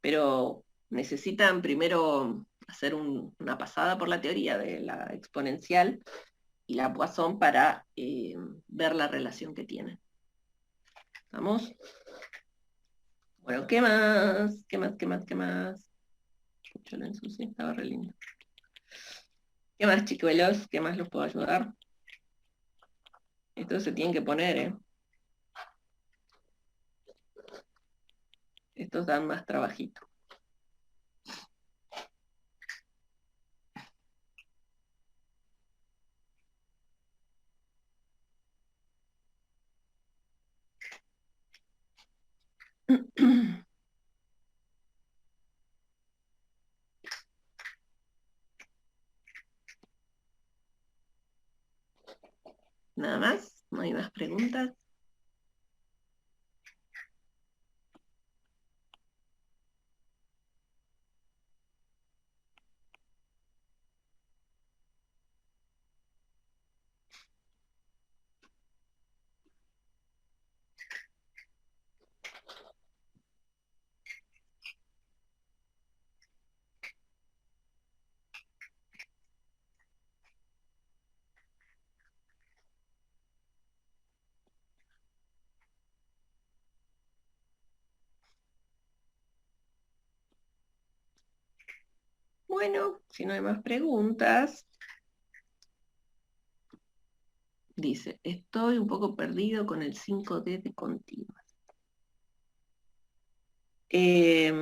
Pero necesitan primero hacer una pasada por la teoría de la exponencial y la Poisson para ver la relación que tienen. ¿Vamos? Bueno, ¿qué más? ¿Qué más? ¿Qué más? ¿Qué más? Yo lo ensucié, estaba re lindo. ¿Qué más, chicuelos? ¿Qué más los puedo ayudar? Estos se tienen que poner, ¿eh? Estos dan más trabajito. Nada más, no hay más preguntas. Bueno, si no hay más preguntas, dice, estoy un poco perdido con el 5D de continuas. A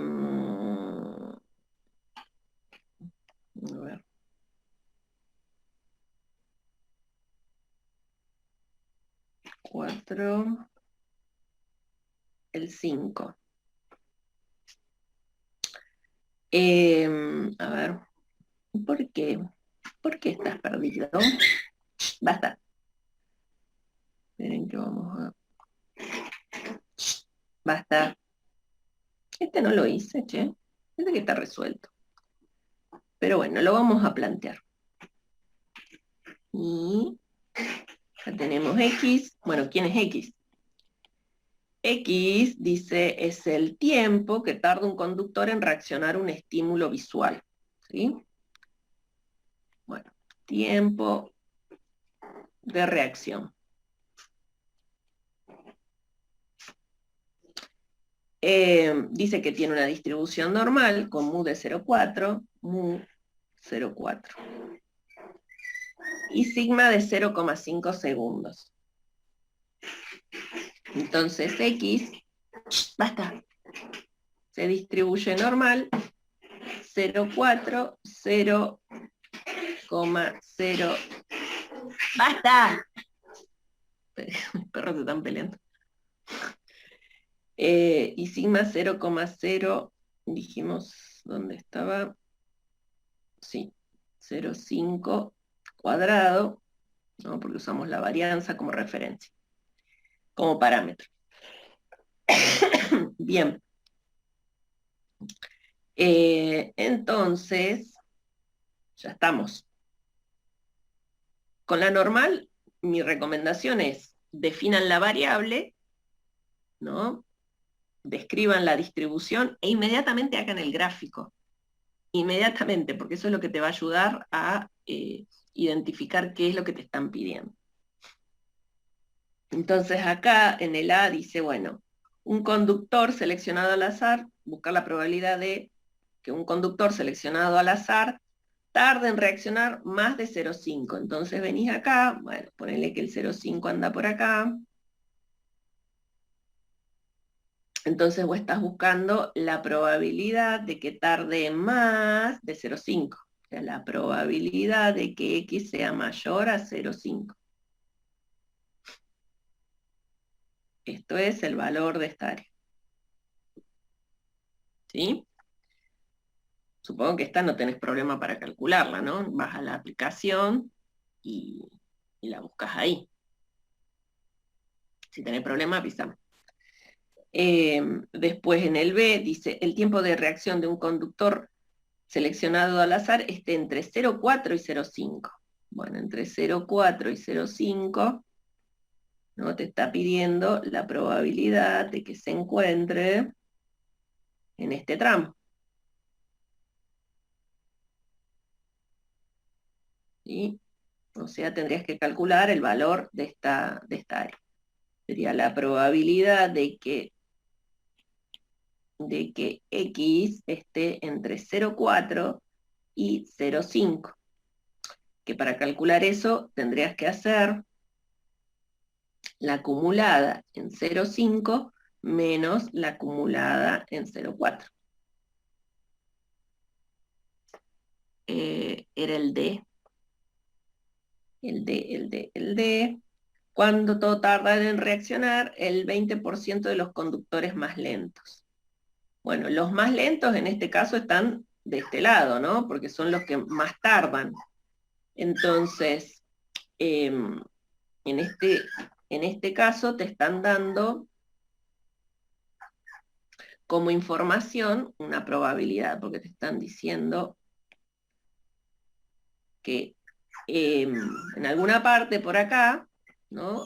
ver. Cuatro, el 5. A ver, ¿por qué? ¿Por qué estás perdido? Basta. Esperen que vamos a... Basta. Este no lo hice, che. Este que está resuelto. Pero bueno, lo vamos a plantear. Y ya tenemos X. Bueno, ¿quién es X? X, dice, es el tiempo que tarda un conductor en reaccionar a un estímulo visual. ¿Sí? Bueno, tiempo de reacción. Dice que tiene una distribución normal con mu de 0,4, mu 0,4. Y sigma de 0,5 segundos. Entonces X, basta, se distribuye normal, 0,4, 0,0. ¡Basta! Mis perros se están peleando. Y sigma 0,0, dijimos, ¿dónde estaba? Sí, 0,5 cuadrado ¿no? Porque usamos la varianza como referencia, como parámetro. Bien. Entonces, ya estamos. Con la normal, mi recomendación es, definan la variable, ¿no? Describan la distribución e inmediatamente hagan el gráfico. Inmediatamente, porque eso es lo que te va a ayudar a identificar qué es lo que te están pidiendo. Entonces acá en el A dice, bueno, un conductor seleccionado al azar, buscar la probabilidad de que un conductor seleccionado al azar tarde en reaccionar más de 0,5. Entonces venís acá, bueno, ponele que el 0,5 anda por acá. Entonces vos estás buscando la probabilidad de que tarde más de 0,5. O sea, la probabilidad de que X sea mayor a 0,5. Esto es el valor de esta área. ¿Sí? Supongo que esta no tenés problema para calcularla, ¿no? Vas a la aplicación y la buscas ahí. Si tenés problema, avísame. Después en el B dice, el tiempo de reacción de un conductor seleccionado al azar esté entre 0,4 y 0,5. Bueno, entre 0,4 y 0,5, ¿no? Te está pidiendo la probabilidad de que se encuentre en este tramo. ¿Sí? O sea, tendrías que calcular el valor de esta área. Sería la probabilidad de que X esté entre 0,4 y 0,5. Que para calcular eso tendrías que hacer la acumulada en 0,5 menos la acumulada en 0,4. Era el D. El D. Cuando todo tarda en reaccionar, el 20% de los conductores más lentos. Bueno, los más lentos en este caso están de este lado, ¿no? Porque son los que más tardan. Entonces, en este caso te están dando como información una probabilidad, porque te están diciendo que en alguna parte por acá, ¿no?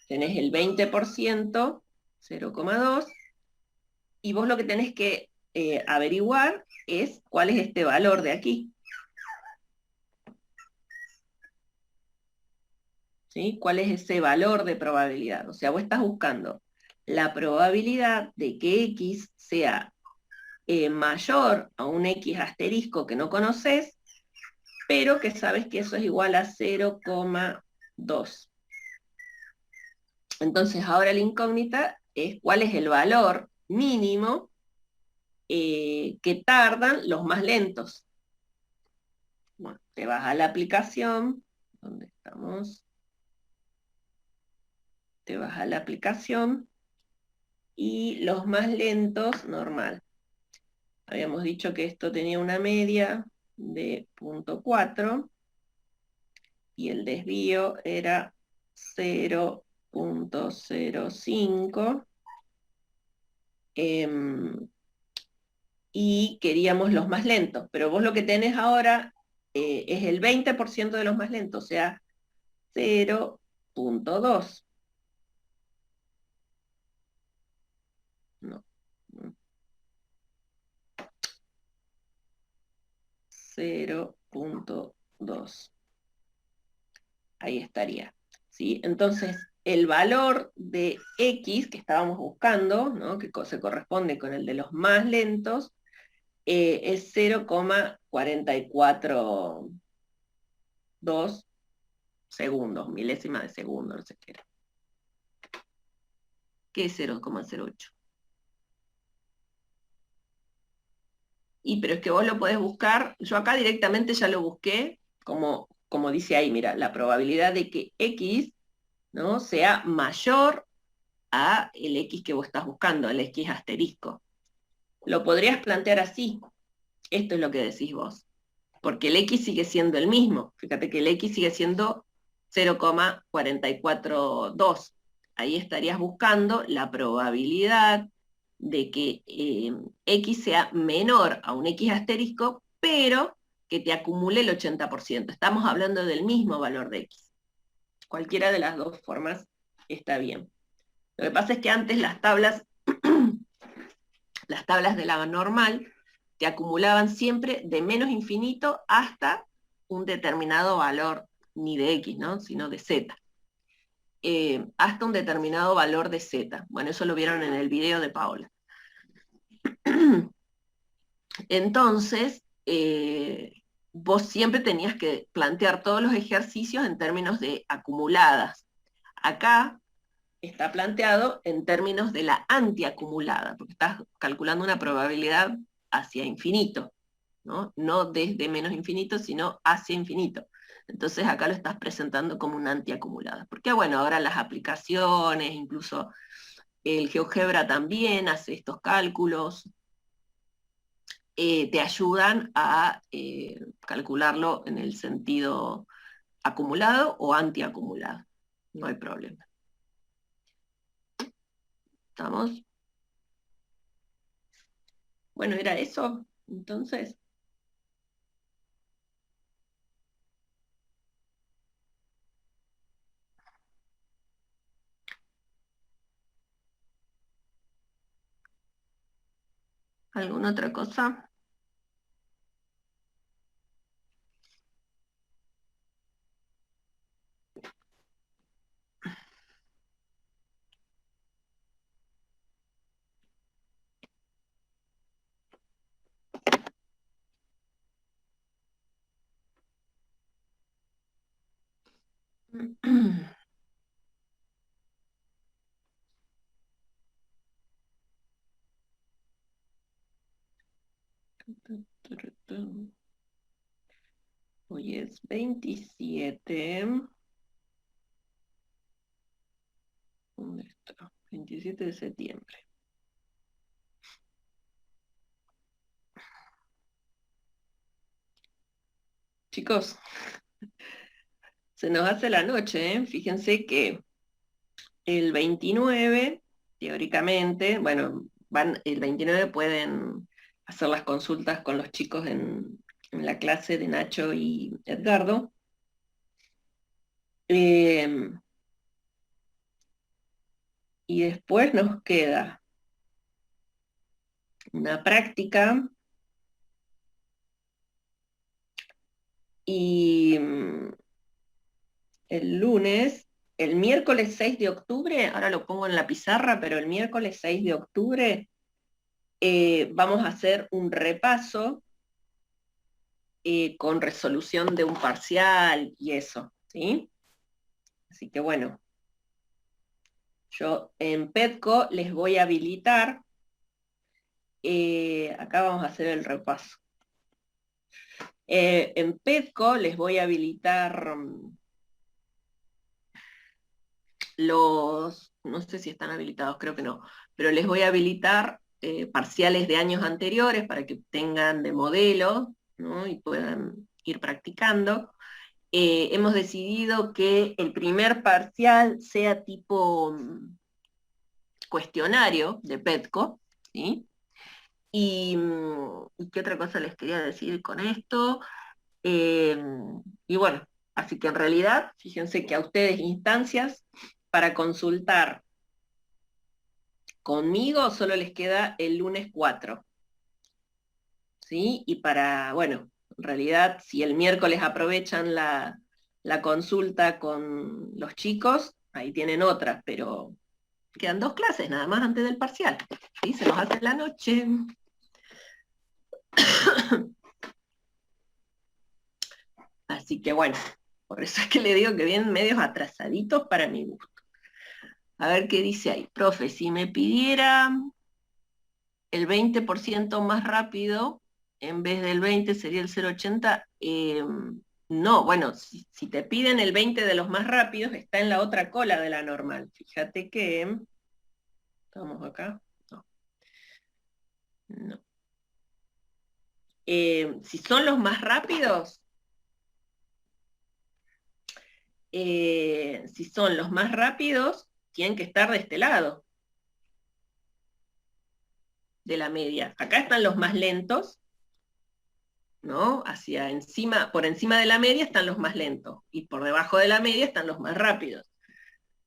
Tenés el 20%, 0,2, y vos lo que tenés que averiguar es cuál es este valor de aquí. ¿Sí? ¿Cuál es ese valor de probabilidad? O sea, vos estás buscando la probabilidad de que X sea mayor a un X asterisco que no conoces, pero que sabes que eso es igual a 0,2. Entonces ahora la incógnita es cuál es el valor mínimo que tardan los más lentos. Bueno, te vas a la aplicación, ¿dónde estamos? Te vas a la aplicación y los más lentos, normal. Habíamos dicho que esto tenía una media de 0,4 y el desvío era 0,05. Y queríamos los más lentos, pero vos lo que tenés ahora es el 20% de los más lentos, o sea, 0,2. No. 0,2. Ahí estaría. ¿Sí? Entonces, el valor de X que estábamos buscando, ¿no? Que se corresponde con el de los más lentos, es 0,442 segundos, milésima de segundo, no sé qué era. ¿Qué es 0,08? Y pero es que vos lo podés buscar, yo acá directamente ya lo busqué, como dice ahí, mira, la probabilidad de que X, ¿no? sea mayor a el X que vos estás buscando, el X asterisco. Lo podrías plantear así. Esto es lo que decís vos. porque el X sigue siendo el mismo. Fíjate que el X sigue siendo 0,442. Ahí estarías buscando la probabilidad de que X sea menor a un X asterisco, pero que te acumule el 80%. Estamos hablando del mismo valor de X. Cualquiera de las dos formas está bien. Lo que pasa es que antes las tablas de la normal te acumulaban siempre de menos infinito hasta un determinado valor, ni de X, ¿no? Sino de Z. Hasta un determinado valor de Z. Bueno, eso lo vieron en el video de Paola. Entonces, vos siempre tenías que plantear todos los ejercicios en términos de acumuladas. Acá está planteado en términos de la antiacumulada, porque estás calculando una probabilidad hacia infinito, ¿no? No desde menos infinito, sino hacia infinito. Entonces acá lo estás presentando como una antiacumulada. Porque bueno, ahora las aplicaciones, incluso el GeoGebra también hace estos cálculos, te ayudan a calcularlo en el sentido acumulado o antiacumulado. No hay problema. ¿Estamos? Bueno, era eso, entonces. ¿Alguna otra cosa? Hoy es 27. ¿Dónde está? 27 de septiembre. Chicos, se nos hace la noche, ¿eh? Fíjense que el 29, teóricamente, bueno, el 29 pueden hacer las consultas con los chicos en la clase de Nacho y Edgardo. Y después nos queda una práctica y el lunes, el miércoles 6 de octubre, ahora lo pongo en la pizarra, pero el miércoles 6 de octubre vamos a hacer un repaso con resolución de un parcial y eso, ¿sí? Así que bueno, yo en PETCO les voy a habilitar, acá vamos a hacer el repaso. En PETCO les voy a habilitar no sé si están habilitados, creo que no, pero les voy a habilitar parciales de años anteriores para que tengan de modelo, ¿no? Y puedan ir practicando. Hemos decidido que el primer parcial sea tipo cuestionario de PETCO, ¿sí? ¿Y qué otra cosa les quería decir con esto? Eh, y bueno, así que en realidad, fíjense que a ustedes instancias para consultar conmigo solo les queda el lunes 4, ¿sí? Y para, bueno, en realidad, si el miércoles aprovechan la consulta con los chicos, ahí tienen otras, pero quedan 2 clases nada más antes del parcial, ¿sí? Se nos hace la noche. Así que bueno, por eso es que le digo que vienen medios atrasaditos para mi gusto. A ver qué dice ahí. Profe, si me pidiera el 20% más rápido, en vez del 20 sería el 0,80. No, bueno, si te piden el 20 de los más rápidos, está en la otra cola de la normal. Fíjate que, estamos acá, no, no. si son los más rápidos, tienen que estar de este lado de la media. Acá están los más lentos, ¿no? Hacia encima, por encima de la media están los más lentos, y por debajo de la media están los más rápidos.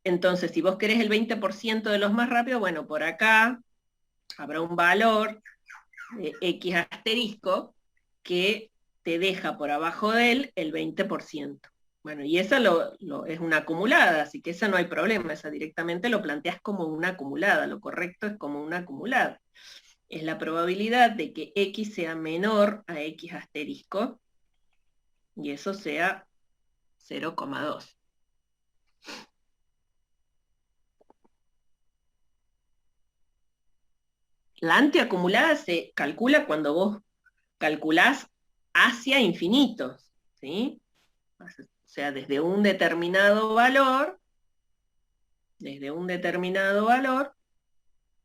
Entonces, si vos querés el 20% de los más rápidos, bueno, por acá habrá un valor de X asterisco que te deja por abajo de él el 20%. Bueno, y esa es una acumulada, así que esa no hay problema, esa directamente lo planteas como una acumulada, lo correcto es como una acumulada. Es la probabilidad de que X sea menor a X asterisco, y eso sea 0,2. La antiacumulada se calcula cuando vos calculás hacia infinitos, ¿sí? O sea, desde un determinado valor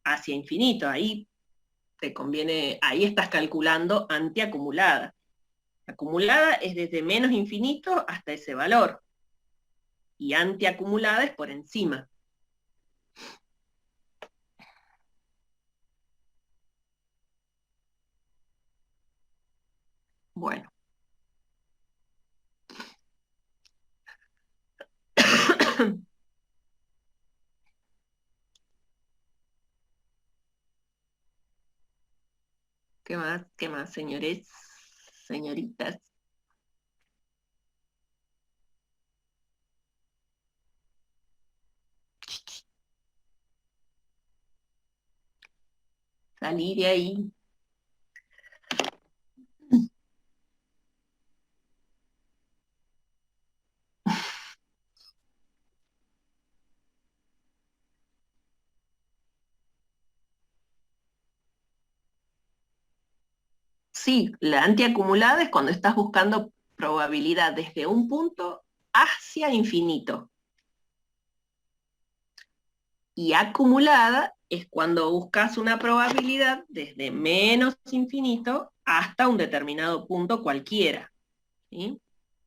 hacia infinito. Ahí te conviene, ahí estás calculando antiacumulada. Acumulada es desde menos infinito hasta ese valor. Y antiacumulada es por encima. Bueno. ¿Qué más? ¿Qué más, señores? Señoritas. Salí de ahí. Sí, la antiacumulada es cuando estás buscando probabilidad desde un punto hacia infinito. Y acumulada es cuando buscas una probabilidad desde menos infinito hasta un determinado punto cualquiera. ¿Sí?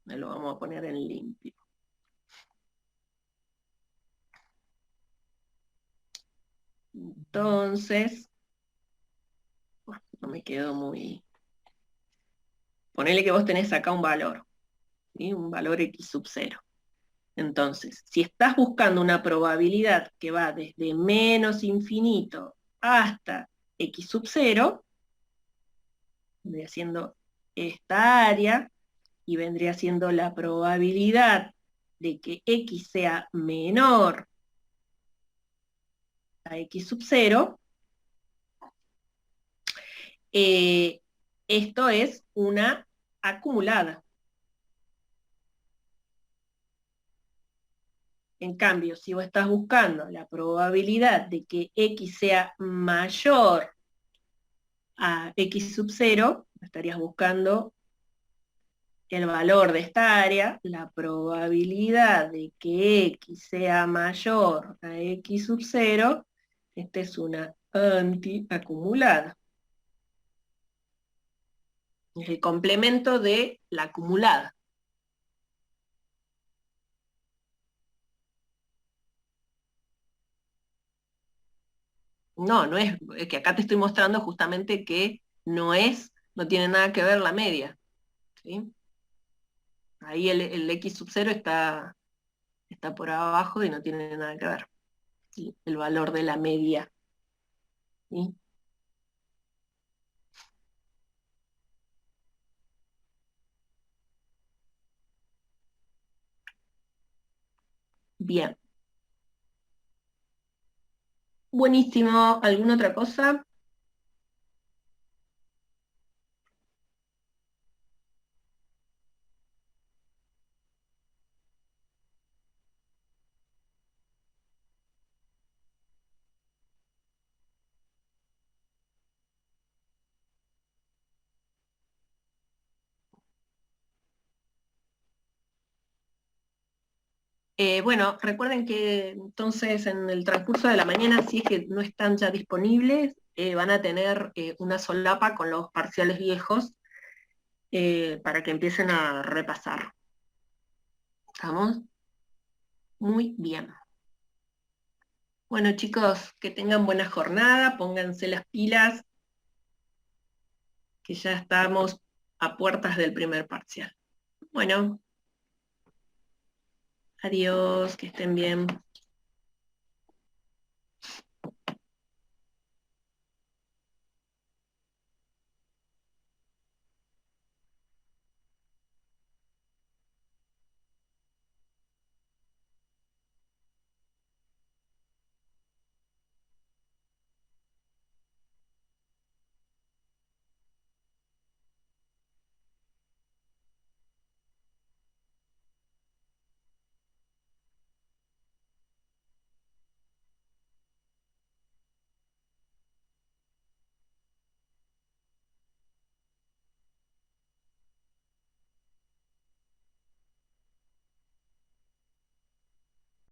Me lo vamos a poner en limpio. Entonces, bueno, no me quedo muy... Ponele que vos tenés acá un valor, ¿sí? Un valor X sub 0. Entonces, si estás buscando una probabilidad que va desde menos infinito hasta X sub 0, vendría siendo esta área, y vendría siendo la probabilidad de que X sea menor a X sub 0, esto es una acumulada. En cambio, si vos estás buscando la probabilidad de que X sea mayor a X sub 0, estarías buscando el valor de esta área, la probabilidad de que X sea mayor a X sub 0, esta es una antiacumulada. Es el complemento de la acumulada. No, es que acá te estoy mostrando justamente que no tiene nada que ver la media, ¿sí? Ahí el X sub 0 está por abajo y no tiene nada que ver, ¿sí? El valor de la media, ¿sí? Bien. Buenísimo. ¿Alguna otra cosa? Bueno, recuerden que entonces en el transcurso de la mañana, si es que no están ya disponibles, van a tener una solapa con los parciales viejos, para que empiecen a repasar. ¿Estamos? Muy bien. Bueno, chicos, que tengan buena jornada, pónganse las pilas, que ya estamos a puertas del primer parcial. Bueno, adiós, que estén bien.